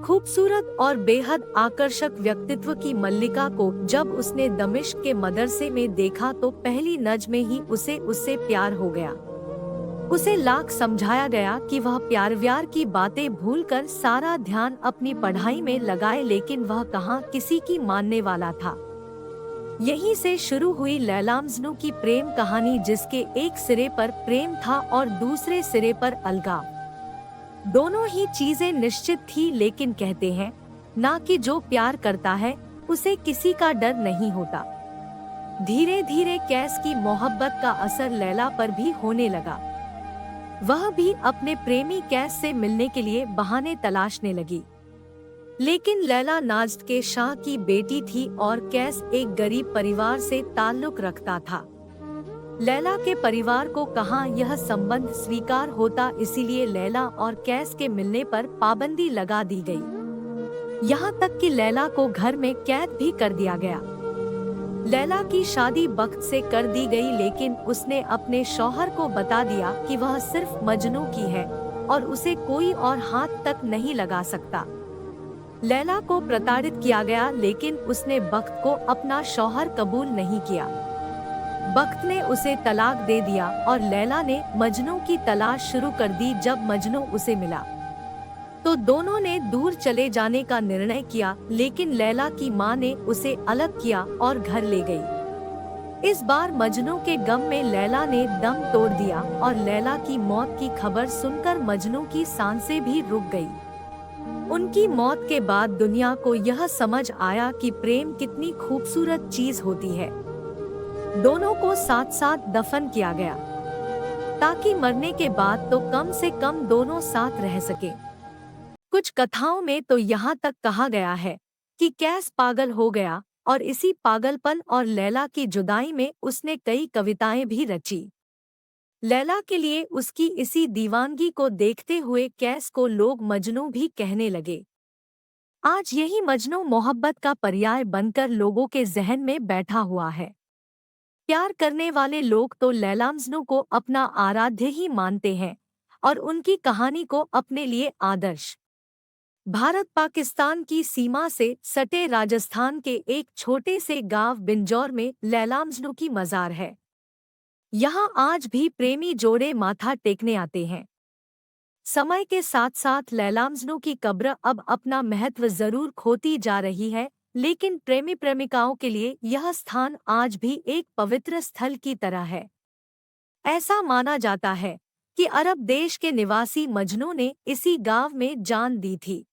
खूबसूरत और बेहद आकर्षक व्यक्तित्व की मल्लिका को जब उसने दमिश्क के मदरसे में देखा तो पहली नज़र में ही उसे उससे प्यार हो गया। उसे लाख समझाया गया कि वह प्यार व्यार की बातें भूलकर सारा ध्यान अपनी पढ़ाई में लगाए, लेकिन वह कहाँ किसी की मानने वाला था। यहीं से शुरू हुई लैला मजनू की प्रेम कहानी, जिसके एक सिरे पर प्रेम था और दूसरे सिरे पर अलगाव। दोनों ही चीजें निश्चित थी, लेकिन कहते हैं ना कि जो प्यार करता है उसे किसी का डर नहीं होता। धीरे धीरे कैस की मोहब्बत का असर लैला पर भी होने लगा। वह भी अपने प्रेमी कैस से मिलने के लिए बहाने तलाशने लगी। लेकिन लैला नाज़्द के शाह की बेटी थी और कैस एक गरीब परिवार से ताल्लुक रखता था। लैला के परिवार को कहाँ यह संबंध स्वीकार होता, इसीलिए लैला और कैस के मिलने पर पाबंदी लगा दी गई। यहाँ तक कि लैला को घर में कैद भी कर दिया गया। लैला की शादी वक्त से कर दी गई, लेकिन उसने अपने शौहर को बता दिया कि वह सिर्फ मजनू की है और उसे कोई और हाथ तक नहीं लगा सकता। लैला को प्रताड़ित किया गया, लेकिन उसने बख्त को अपना शौहर कबूल नहीं किया। बख्त ने उसे तलाक दे दिया और लैला ने मजनू की तलाश शुरू कर दी। जब मजनू उसे मिला तो दोनों ने दूर चले जाने का निर्णय किया, लेकिन लैला की मां ने उसे अलग किया और घर ले गई। इस बार मजनू के गम में लैला ने दम तोड़ दिया और लैला की मौत की खबर सुनकर मजनू की सांसें भी रुक गई। उनकी मौत के बाद दुनिया को यह समझ आया कि प्रेम कितनी खूबसूरत चीज होती है। दोनों को साथ साथ दफन किया गया ताकि मरने के बाद तो कम से कम दोनों साथ रह सके। कुछ कथाओं में तो यहाँ तक कहा गया है कि कैस पागल हो गया और इसी पागलपन और लैला की जुदाई में उसने कई कविताएं भी रची। लैला के लिए उसकी इसी दीवानगी को देखते हुए कैस को लोग मजनू भी कहने लगे। आज यही मजनू मोहब्बत का पर्याय बनकर लोगों के जहन में बैठा हुआ है। प्यार करने वाले लोग तो लैला मजनू को अपना आराध्य ही मानते हैं और उनकी कहानी को अपने लिए आदर्श। भारत पाकिस्तान की सीमा से सटे राजस्थान के एक छोटे से गांव बिंजौर में लैला मजनू की मजार है। यहाँ आज भी प्रेमी जोड़े माथा टेकने आते हैं। समय के साथ साथ लैला मजनू की कब्र अब अपना महत्व जरूर खोती जा रही है, लेकिन प्रेमी प्रेमिकाओं के लिए यह स्थान आज भी एक पवित्र स्थल की तरह है। ऐसा माना जाता है कि अरब देश के निवासी मजनू ने इसी गांव में जान दी थी।